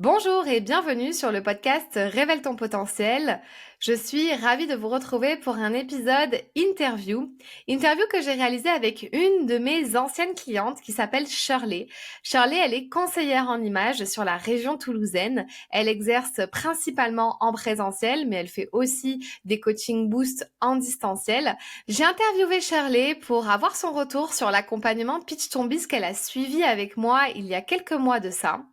Bonjour et bienvenue sur le podcast Révèle ton potentiel. Je suis ravie de vous retrouver pour un épisode interview que j'ai réalisé avec une de mes anciennes clientes qui s'appelle Shirley. Shirley, elle est conseillère en images sur la région toulousaine. Elle exerce principalement en présentiel, mais elle fait aussi des coaching boost en distanciel. J'ai interviewé Shirley pour avoir son retour sur l'accompagnement Pitch ton Biz qu'elle a suivi avec moi il y a quelques mois de ça.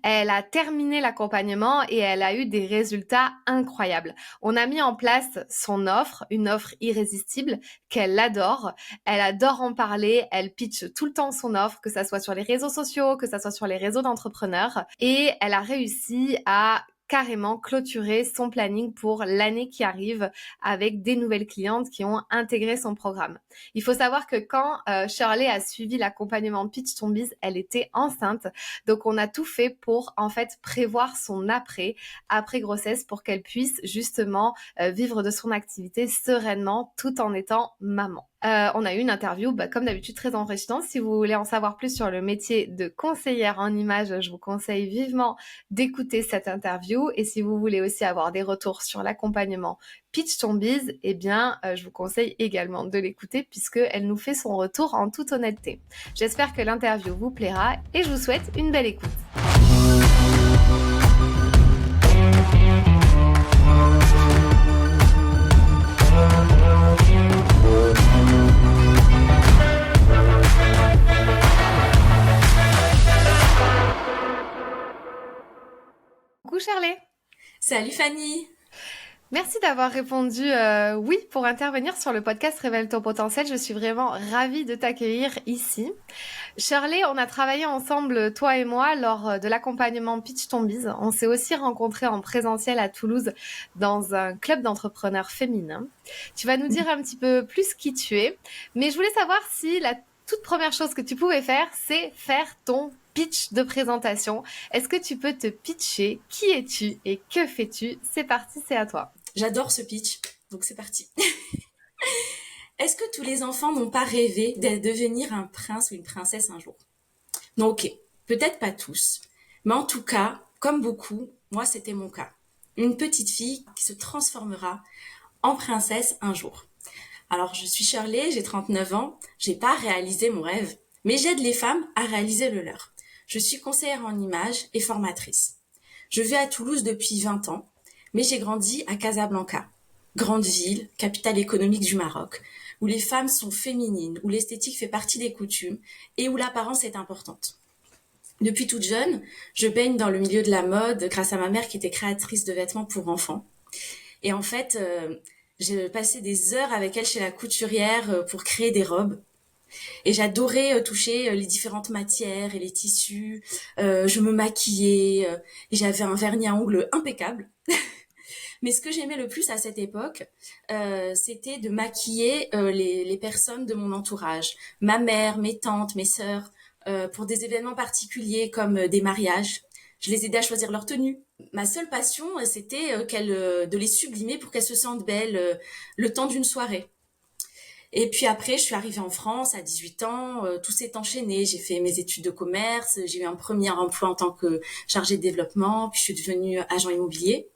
Elle a terminé l'accompagnement et elle a eu des résultats incroyables. On a mis en place son offre, une offre irrésistible qu'elle adore. Elle adore en parler, elle pitch tout le temps son offre, que ça soit sur les réseaux sociaux, que ça soit sur les réseaux d'entrepreneurs. Et elle a réussi à carrément clôturer son planning pour l'année qui arrive avec des nouvelles clientes qui ont intégré son programme. Il faut savoir que quand Shirley a suivi l'accompagnement Pitch ton Biz, elle était enceinte. Donc, on a tout fait pour, en fait, prévoir son après grossesse pour qu'elle puisse justement vivre de son activité sereinement tout en étant maman. On a eu une interview, comme d'habitude, très enrichissante. Si vous voulez en savoir plus sur le métier de conseillère en images, je vous conseille vivement d'écouter cette interview. Et si vous voulez aussi avoir des retours sur l'accompagnement Pitch ton Biz, eh bien, je vous conseille également de l'écouter puisqu'elle nous fait son retour en toute honnêteté. J'espère que l'interview vous plaira et je vous souhaite une belle écoute. Coucou Shirley. Salut Fanny. Merci d'avoir répondu oui pour intervenir sur le podcast Révèle ton potentiel. Je suis vraiment ravie de t'accueillir ici. Shirley, on a travaillé ensemble, toi et moi, lors de l'accompagnement Pitch ton Biz. On s'est aussi rencontrés en présentiel à Toulouse dans un club d'entrepreneurs féminins. Tu vas nous dire un petit peu plus qui tu es, mais je voulais savoir si la toute première chose que tu pouvais faire, c'est faire ton pitch de présentation. Est-ce que tu peux te pitcher? Qui es-tu et que fais-tu? C'est parti, c'est à toi. J'adore ce pitch, donc c'est parti. Est-ce que tous les enfants n'ont pas rêvé de devenir un prince ou une princesse un jour? Non, ok, peut-être pas tous, mais en tout cas, comme beaucoup, moi c'était mon cas. Une petite fille qui se transformera en princesse un jour. Alors je suis Shirley, j'ai 39 ans, j'ai pas réalisé mon rêve, mais j'aide les femmes à réaliser le leur. Je suis conseillère en images et formatrice. Je vis à Toulouse depuis 20 ans, mais j'ai grandi à Casablanca, grande ville, capitale économique du Maroc, où les femmes sont féminines, où l'esthétique fait partie des coutumes et où l'apparence est importante. Depuis toute jeune, je baigne dans le milieu de la mode grâce à ma mère qui était créatrice de vêtements pour enfants. Et en fait, j'ai passé des heures avec elle chez la couturière pour créer des robes. Et j'adorais toucher les différentes matières et les tissus. Je me maquillais et j'avais un vernis à ongles impeccable. Mais ce que j'aimais le plus à cette époque, c'était de maquiller les personnes de mon entourage. Ma mère, mes tantes, mes sœurs, pour des événements particuliers comme des mariages. Je les aidais à choisir leur tenue. Ma seule passion, c'était de les sublimer pour qu'elles se sentent belles le temps d'une soirée. Et puis après, je suis arrivée en France à 18 ans, tout s'est enchaîné. J'ai fait mes études de commerce, j'ai eu un premier emploi en tant que chargée de développement, puis je suis devenue agent immobilier.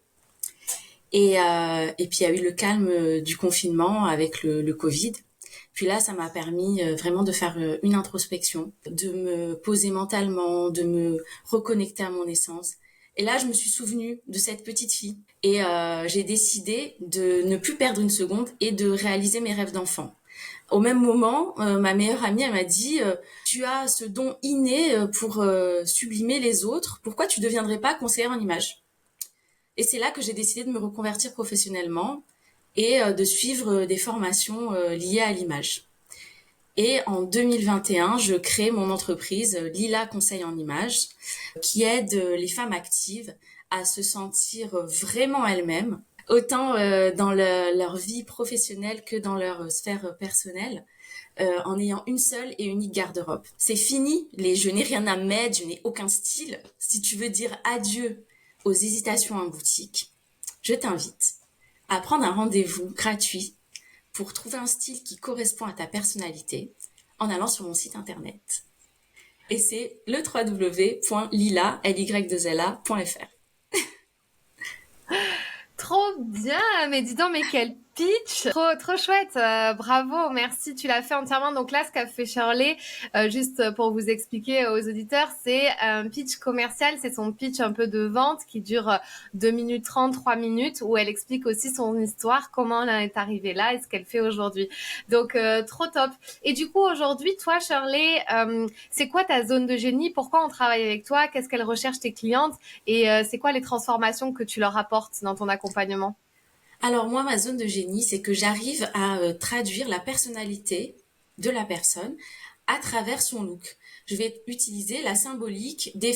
Et puis il y a eu le calme du confinement avec le Covid. Puis là, ça m'a permis vraiment de faire une introspection, de me poser mentalement, de me reconnecter à mon essence. Et là, je me suis souvenue de cette petite fille. Et j'ai décidé de ne plus perdre une seconde et de réaliser mes rêves d'enfant. Au même moment, ma meilleure amie, elle m'a dit tu as ce don inné pour sublimer les autres. Pourquoi tu deviendrais pas conseillère en images? Et c'est là que j'ai décidé de me reconvertir professionnellement et de suivre des formations liées à l'image. Et en 2021, je crée mon entreprise Lila Conseil en Images, qui aide les femmes actives à se sentir vraiment elles-mêmes, autant dans leur vie professionnelle que dans leur sphère personnelle, en ayant une seule et unique garde-robe. C'est fini, les je n'ai rien à mettre, je n'ai aucun style. Si tu veux dire adieu aux hésitations en boutique, je t'invite à prendre un rendez-vous gratuit pour trouver un style qui correspond à ta personnalité en allant sur mon site internet Et c'est le www.lila.fr. Trop bien, mais dis donc, mais quel pitch! Trop chouette, bravo, merci, tu l'as fait entièrement. Donc là, ce qu'a fait Shirley, juste pour vous expliquer aux auditeurs, c'est un pitch commercial, c'est son pitch un peu de vente qui dure 2 minutes 30, 3 minutes, où elle explique aussi son histoire, comment elle est arrivée là et ce qu'elle fait aujourd'hui. Donc, trop top. Et du coup, aujourd'hui, toi, Shirley, c'est quoi ta zone de génie? Pourquoi on travaille avec toi? Qu'est-ce qu'elles recherchent tes clientes? Et c'est quoi les transformations que tu leur apportes dans ton accompagnement? Alors moi, ma zone de génie, c'est que j'arrive à traduire la personnalité de la personne à travers son look. Je vais utiliser la symbolique des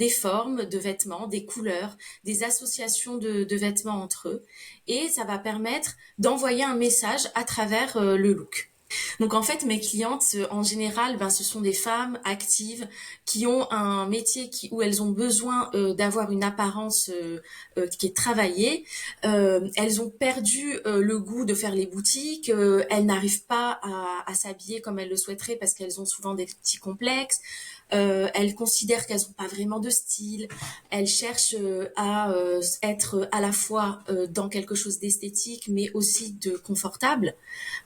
formes de vêtements, des couleurs, des associations de vêtements entre eux. Et ça va permettre d'envoyer un message à travers le look. Donc en fait, mes clientes, en général, ben, ce sont des femmes actives qui ont un métier où elles ont besoin d'avoir une apparence qui est travaillée. Elles ont perdu le goût de faire les boutiques. Elles n'arrivent pas à s'habiller comme elles le souhaiteraient parce qu'elles ont souvent des petits complexes. Elles considèrent qu'elles n'ont pas vraiment de style. Elles cherchent à être à la fois dans quelque chose d'esthétique, mais aussi de confortable.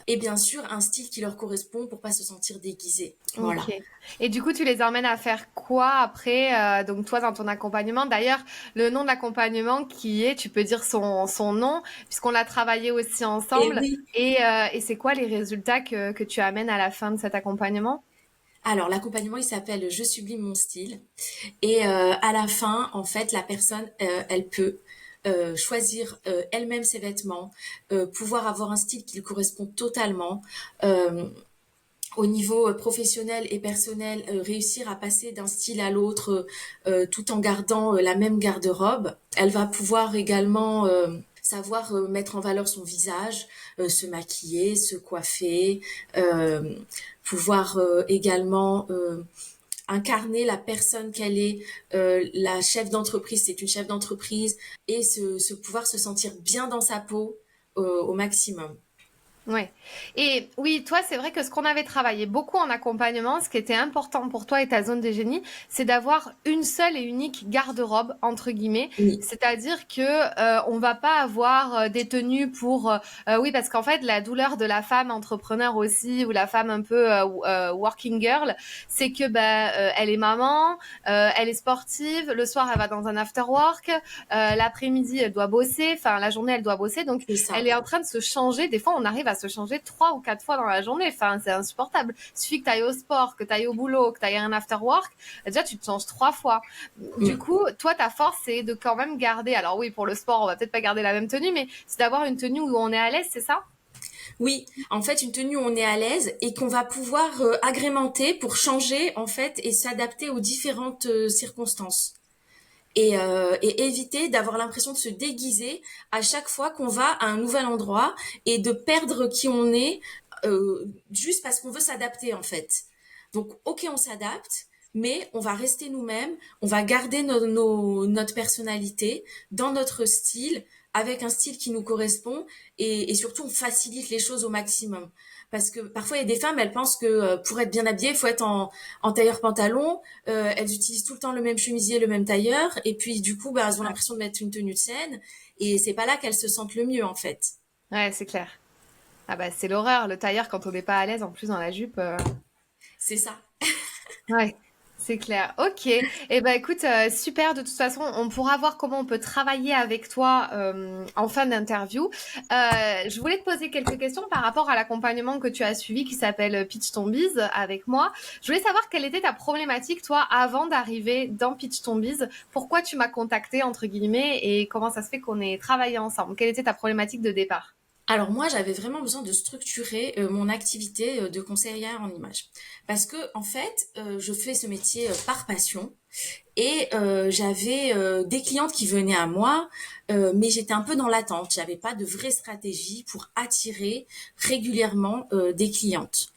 Et bien sûr, un style qui leur correspond pour pas se sentir déguisées. Voilà. Ok. Et du coup, tu les emmènes à faire quoi après, donc toi, dans ton accompagnement? D'ailleurs, le nom de l'accompagnement qui est, tu peux dire son nom, puisqu'on l'a travaillé aussi Et ensemble. oui. Et c'est quoi les résultats que tu amènes à la fin de cet accompagnement? Alors, l'accompagnement, il s'appelle Je sublime mon style. Et à la fin, en fait, la personne, elle peut choisir elle-même ses vêtements, pouvoir avoir un style qui lui correspond totalement. Au niveau professionnel et personnel, réussir à passer d'un style à l'autre tout en gardant la même garde-robe. Elle va pouvoir également savoir mettre en valeur son visage, se maquiller, se coiffer, euh, pouvoir également incarner la personne qu'elle est. La chef d'entreprise, c'est une chef d'entreprise, et pouvoir se sentir bien dans sa peau au maximum. Ouais. Et oui, toi, c'est vrai que ce qu'on avait travaillé beaucoup en accompagnement, ce qui était important pour toi et ta zone de génie, c'est d'avoir une seule et unique garde-robe, entre guillemets. Oui, C'est-à-dire que on va pas avoir des tenues pour oui, parce qu'en fait, la douleur de la femme entrepreneur aussi, ou la femme un peu working girl, c'est que elle est maman, elle est sportive, le soir elle va dans un after work, l'après-midi elle doit bosser, enfin la journée elle doit bosser, donc c'est ça. elle est en train de se changer. Des fois, on arrive à se changer 3 ou 4 fois dans la journée. Enfin, c'est insupportable. Il suffit que tu ailles au sport, que tu ailles au boulot, que tu ailles à un after work. Déjà, tu te changes 3 fois. Du Mm. coup, toi, ta force, c'est de quand même garder. Alors oui, pour le sport, on va peut-être pas garder la même tenue, mais c'est d'avoir une tenue où on est à l'aise, c'est ça? Oui, en fait, une tenue où on est à l'aise et qu'on va pouvoir agrémenter pour changer, en fait, et s'adapter aux différentes circonstances. Et éviter d'avoir l'impression de se déguiser à chaque fois qu'on va à un nouvel endroit et de perdre qui on est juste parce qu'on veut s'adapter, en fait. Donc, ok, on s'adapte, mais on va rester nous-mêmes, on va garder notre personnalité dans notre style, avec un style qui nous correspond, et surtout on facilite les choses au maximum. Parce que parfois il y a des femmes, elles pensent que pour être bien habillée, il faut être en tailleur pantalon. Elles utilisent tout le temps le même chemisier, le même tailleur, et puis du coup, elles ont Ouais, l'impression de mettre une tenue de scène, et c'est pas là qu'elles se sentent le mieux en fait. ouais, c'est clair. Ah bah c'est l'horreur, le tailleur quand on n'est pas à l'aise en plus dans la jupe. C'est ça. Ouais, c'est clair. Ok. Eh ben écoute, super. De toute façon, on pourra voir comment on peut travailler avec toi en fin d'interview. Je voulais te poser quelques questions par rapport à l'accompagnement que tu as suivi qui s'appelle Pitch ton Biz avec moi. Je voulais savoir quelle était ta problématique, toi, avant d'arriver dans Pitch ton Biz. Pourquoi tu m'as contacté, entre guillemets, et comment ça se fait qu'on ait travaillé ensemble? Quelle était ta problématique de départ? Alors moi, j'avais vraiment besoin de structurer mon activité de conseillère en image. Parce que en fait, je fais ce métier par passion et j'avais des clientes qui venaient à moi, mais j'étais un peu dans l'attente. J'avais pas de vraie stratégie pour attirer régulièrement des clientes.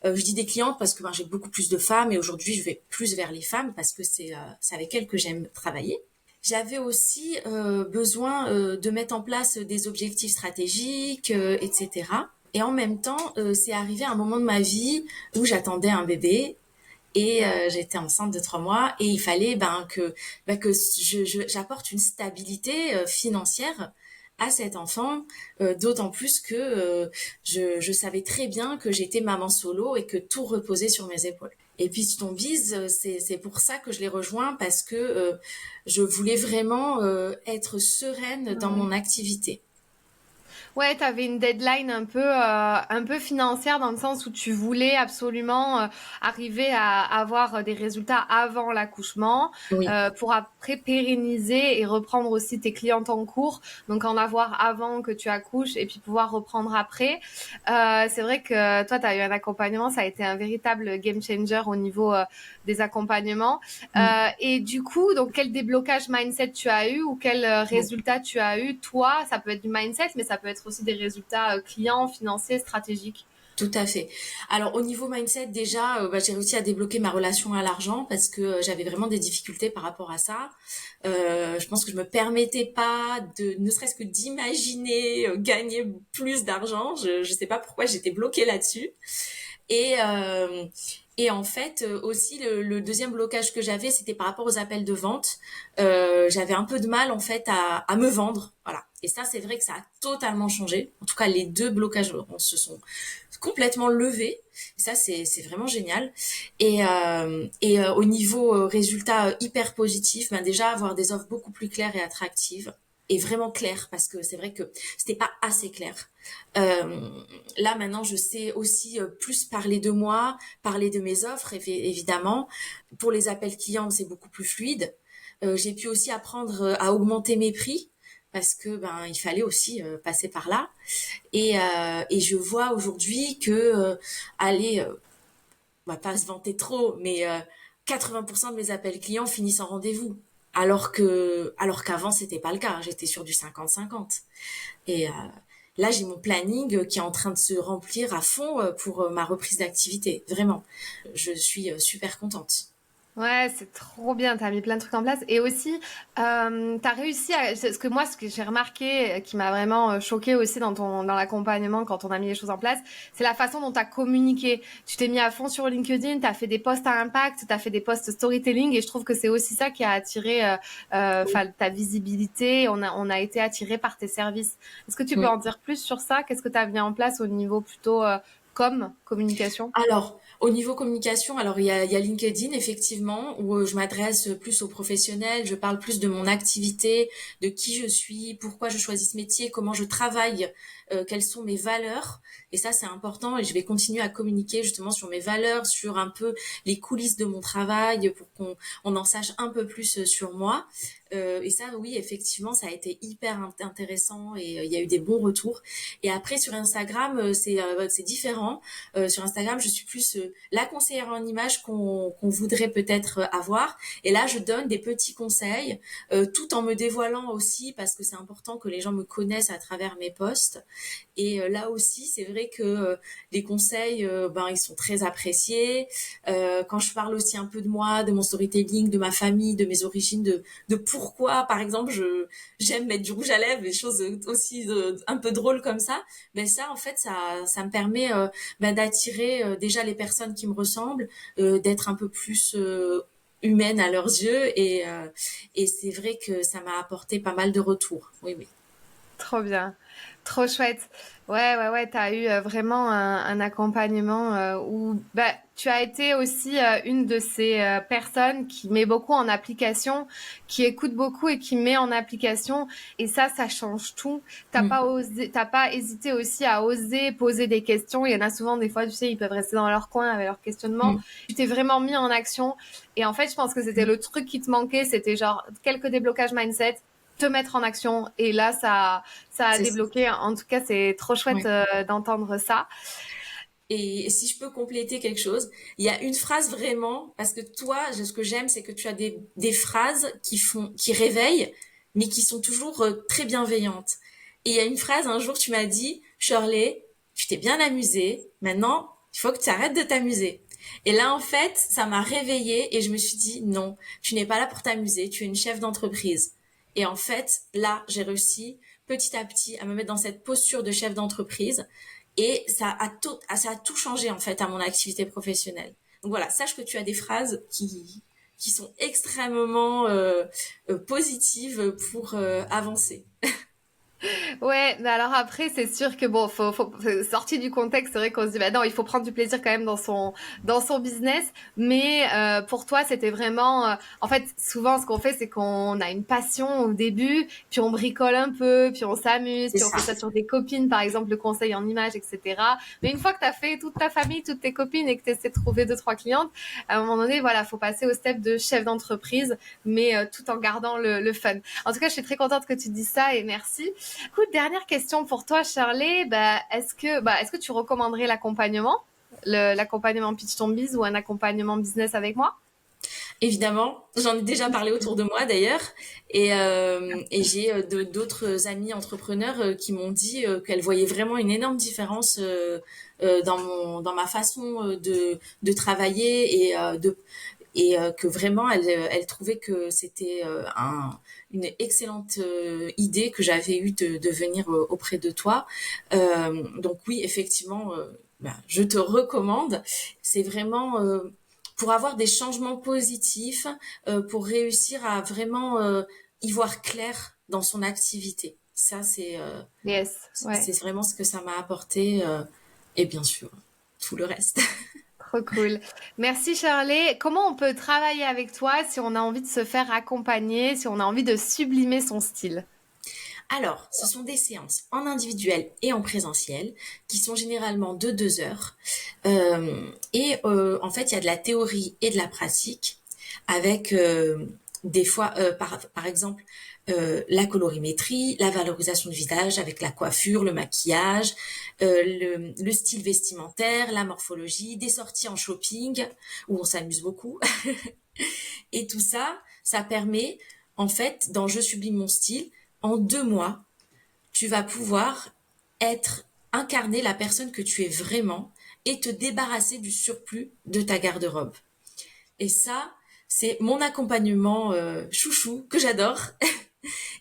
Je dis des clientes parce que j'ai beaucoup plus de femmes et aujourd'hui je vais plus vers les femmes parce que c'est avec elles que j'aime travailler. J'avais aussi besoin de mettre en place des objectifs stratégiques, etc. Et en même temps, c'est arrivé un moment de ma vie où j'attendais un bébé Et j'étais enceinte de 3 mois et il fallait que j'apporte une stabilité financière à cet enfant, d'autant plus que je savais très bien que j'étais maman solo et que tout reposait sur mes épaules. Et puis Stonebise, c'est pour ça que je l'ai rejoint parce que je voulais vraiment être sereine dans Ouais. mon activité. Ouais, tu avais une deadline un peu financière dans le sens où tu voulais absolument arriver à avoir des résultats avant l'accouchement Oui, pour après pérenniser et reprendre aussi tes clientes en cours, donc en avoir avant que tu accouches et puis pouvoir reprendre après. C'est vrai que toi, tu as eu un accompagnement, ça a été un véritable game changer au niveau des accompagnements. oui. Et du coup, donc quel déblocage mindset tu as eu ou quel résultat tu as eu, toi? Ça peut être du mindset, mais ça peut être aussi des résultats clients, financiers, stratégiques. Tout à fait. Alors au niveau mindset, déjà, j'ai réussi à débloquer ma relation à l'argent parce que j'avais vraiment des difficultés par rapport à ça. Je pense que je me permettais pas de, ne serait-ce que d'imaginer gagner plus d'argent. Je sais pas pourquoi j'étais bloquée là-dessus. Et et en fait aussi le deuxième blocage que j'avais, c'était par rapport aux appels de vente. J'avais un peu de mal en fait à me vendre, voilà. Et ça, c'est vrai que ça a totalement changé. En tout cas, les deux blocages se sont complètement levés. Et ça, c'est vraiment génial. Et au niveau résultat hyper positif, ben déjà avoir des offres beaucoup plus claires et attractives et vraiment claires parce que c'est vrai que c'était pas assez clair. Euh, Là maintenant, je sais aussi plus parler de moi, parler de mes offres, évidemment. Pour les appels clients, c'est beaucoup plus fluide. J'ai pu aussi apprendre à augmenter mes prix parce que ben il fallait aussi passer par là. Et je vois aujourd'hui que aller, on va pas se vanter trop, mais 80% de mes appels clients finissent en rendez-vous. Alors qu'avant c'était pas le cas, j'étais sur du 50-50. Et là j'ai mon planning qui est en train de se remplir à fond pour ma reprise d'activité. Vraiment, je suis super contente. Ouais, c'est trop bien, tu as mis plein de trucs en place. Et aussi, tu as réussi à... Ce que j'ai remarqué, qui m'a vraiment choqué aussi dans l'accompagnement quand on a mis les choses en place, c'est la façon dont tu as communiqué. Tu t'es mis à fond sur LinkedIn, tu as fait des posts à impact, tu as fait des posts storytelling, et je trouve que c'est aussi ça qui a attiré ta visibilité. On a été attiré par tes services. Est-ce que tu peux Oui. en dire plus sur ça? Qu'est-ce que tu as mis en place au niveau plutôt communication? Alors, au niveau communication, alors il y a LinkedIn effectivement où je m'adresse plus aux professionnels, je parle plus de mon activité, de qui je suis, pourquoi je choisis ce métier, comment je travaille, quelles sont mes valeurs. Et ça, c'est important et je vais continuer à communiquer justement sur mes valeurs, sur un peu les coulisses de mon travail pour qu'on en sache un peu plus sur moi. Et ça, oui, effectivement, ça a été hyper intéressant et il y a eu des bons retours. Et après, sur Instagram, c'est différent. Sur Instagram, je suis plus la conseillère en image qu'on voudrait peut-être avoir. Et là, je donne des petits conseils, tout en me dévoilant aussi, parce que c'est important que les gens me connaissent à travers mes posts. Et là aussi, c'est vrai que les conseils, ben, ils sont très appréciés. Quand je parle aussi un peu de moi, de mon storytelling, de ma famille, de mes origines, de pourquoi, par exemple, j'aime mettre du rouge à lèvres, des choses aussi un peu drôles comme ça. Ben ça, en fait, ça me permet ben, d'attirer déjà les personnes qui me ressemblent, d'être un peu plus humaine à leurs yeux. Et c'est vrai que ça m'a apporté pas mal de retours. Oui, oui. Trop bien, trop chouette. Ouais, ouais, ouais, t'as eu vraiment un accompagnement où bah, tu as été aussi une de ces personnes qui met beaucoup en application, qui écoute beaucoup et qui met en application. Et ça change tout. Mm, T'as pas hésité aussi à oser poser des questions. Il y en a souvent, des fois, tu sais, ils peuvent rester dans leur coin avec leurs questionnements. mm, Tu t'es vraiment mis en action. Et en fait, je pense que c'était mm. le truc qui te manquait. C'était genre quelques déblocages mindset, te mettre en action. Et là, ça a C'est ça. débloqué. En tout cas, c'est trop chouette Ouais. d'entendre ça. Et si je peux compléter quelque chose, il y a une phrase vraiment, parce que toi, ce que j'aime, c'est que tu as des phrases qui réveillent, mais qui sont toujours très bienveillantes. Et il y a une phrase, un jour, tu m'as dit, Shirley, tu t'es bien amusée, maintenant, il faut que tu arrêtes de t'amuser. Et là, en fait, ça m'a réveillée et je me suis dit, non, tu n'es pas là pour t'amuser, tu es une chef d'entreprise. Et en fait, là, j'ai réussi petit à petit à me mettre dans cette posture de chef d'entreprise et ça a tout changé en fait à mon activité professionnelle. Donc voilà, sache que tu as des phrases qui sont extrêmement positives pour avancer. Ouais, mais alors après, c'est sûr que bon, sorti du contexte, c'est vrai qu'on se dit, bah non, il faut prendre du plaisir quand même dans son business. Mais pour toi, c'était vraiment, en fait, souvent, ce qu'on fait, c'est qu'on a une passion au début, puis on bricole un peu, puis on s'amuse, C'est puis on ça. fait ça sur des copines, par exemple, le conseil en images, etc. Mais une fois que t'as fait toute ta famille, toutes tes copines et que t'essaies de trouver deux, trois clientes, à un moment donné, voilà, faut passer au step de chef d'entreprise, mais tout en gardant le fun. En tout cas, je suis très contente que tu dises ça et merci. Écoute, dernière question pour toi, Charlie. Est-ce que tu recommanderais l'accompagnement, l'accompagnement Pitch ton Biz ou un accompagnement business avec moi? Évidemment, j'en ai déjà parlé autour de moi d'ailleurs, et j'ai d'autres amis entrepreneurs qui m'ont dit qu'elles voyaient vraiment une énorme différence dans ma façon de travailler et que vraiment elles trouvaient que c'était une excellente idée que j'avais eue de venir auprès de toi. Donc oui, effectivement, je te recommande. C'est vraiment pour avoir des changements positifs, pour réussir à vraiment y voir clair dans son activité. Ça, Yes, ouais. c'est vraiment ce que ça m'a apporté, et bien sûr, tout le reste. Trop cool. Merci Charlie. Comment on peut travailler avec toi si on a envie de se faire accompagner, si on a envie de sublimer son style? Alors, ce sont des séances en individuel et en présentiel qui sont généralement de 2 heures. En fait, il y a de la théorie et de la pratique avec des fois, par exemple, la colorimétrie, la valorisation du visage avec la coiffure, le maquillage, le style vestimentaire, la morphologie, des sorties en shopping où on s'amuse beaucoup. Et tout ça, ça permet, en fait, dans Je sublime mon style, en 2 mois, tu vas pouvoir incarner la personne que tu es vraiment et te débarrasser du surplus de ta garde-robe. Et ça, c'est mon accompagnement chouchou que j'adore.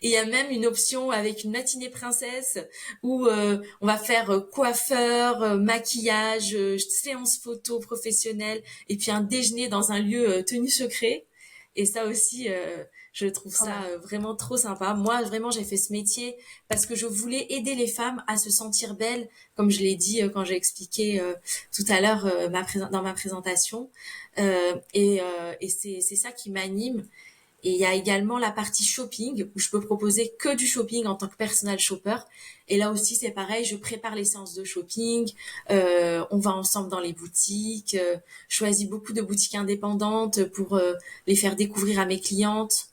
Et il y a même une option avec une matinée princesse où on va faire coiffeur, maquillage, séance photo professionnelle et puis un déjeuner dans un lieu tenu secret. Et ça aussi, je trouve Trop ça bien. vraiment trop sympa. Moi, vraiment, j'ai fait ce métier parce que je voulais aider les femmes à se sentir belles, comme je l'ai dit quand j'ai expliqué tout à l'heure dans ma présentation. Et c'est ça qui m'anime. Et il y a également la partie shopping où je peux proposer que du shopping en tant que personal shopper. Et là aussi, c'est pareil, je prépare les séances de shopping, on va ensemble dans les boutiques, je choisis beaucoup de boutiques indépendantes pour les faire découvrir à mes clientes.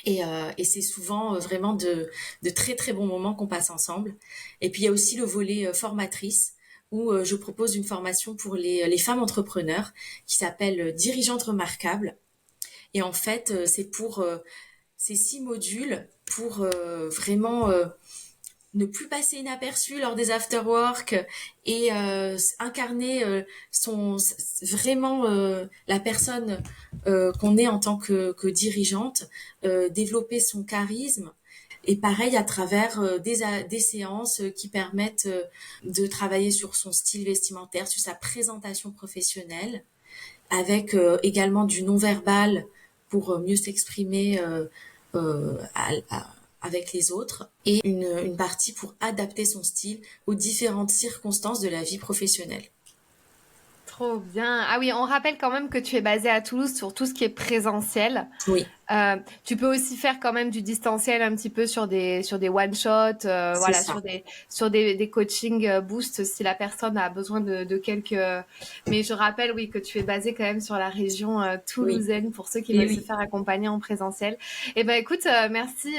Et c'est souvent vraiment de très très bons moments qu'on passe ensemble. Et puis il y a aussi le volet formatrice où je propose une formation pour les femmes entrepreneurs qui s'appelle Dirigeantes remarquables. Et en fait, ces 6 modules pour vraiment ne plus passer inaperçu lors des after-work et incarner vraiment la personne qu'on est en tant que dirigeante, développer son charisme. Et pareil à travers des séances qui permettent de travailler sur son style vestimentaire, sur sa présentation professionnelle, avec également du non-verbal pour mieux s'exprimer avec les autres, et une partie pour adapter son style aux différentes circonstances de la vie professionnelle. Trop bien. Ah oui, on rappelle quand même que tu es basée à Toulouse sur tout ce qui est présentiel. Oui, Tu peux aussi faire quand même du distanciel un petit peu sur des one shot, c'est voilà, ça. sur des coaching boost si la personne a besoin de quelques. Mais je rappelle oui que tu es basée quand même sur la région Oui, toulousaine pour ceux qui et veulent se oui. faire accompagner en présentiel. Et ben écoute, merci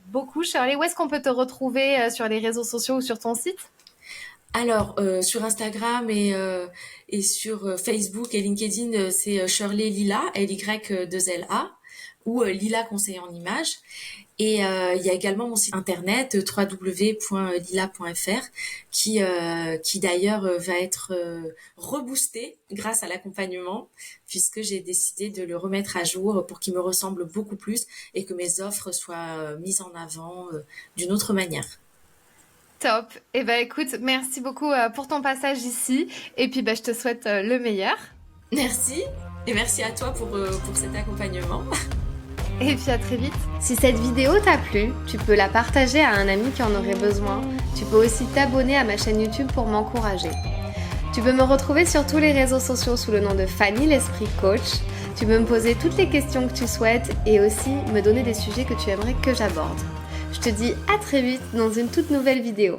beaucoup Shirley. Où est-ce qu'on peut te retrouver sur les réseaux sociaux ou sur ton site? Alors, sur Instagram et sur Facebook et LinkedIn, c'est Shirley Lila, L-Y-2-L-A, ou Lila conseiller en images. Et il y a également mon site internet www.lila.fr qui d'ailleurs va être reboosté grâce à l'accompagnement puisque j'ai décidé de le remettre à jour pour qu'il me ressemble beaucoup plus et que mes offres soient mises en avant d'une autre manière. Top. Eh ben écoute, merci beaucoup pour ton passage ici. Et puis ben, je te souhaite le meilleur. Merci. Et merci à toi pour cet accompagnement. Et puis à très vite. Si cette vidéo t'a plu, tu peux la partager à un ami qui en aurait besoin. Tu peux aussi t'abonner à ma chaîne YouTube pour m'encourager. Tu peux me retrouver sur tous les réseaux sociaux sous le nom de Fanny l'Esprit Coach. Tu peux me poser toutes les questions que tu souhaites et aussi me donner des sujets que tu aimerais que j'aborde. Je te dis à très vite dans une toute nouvelle vidéo.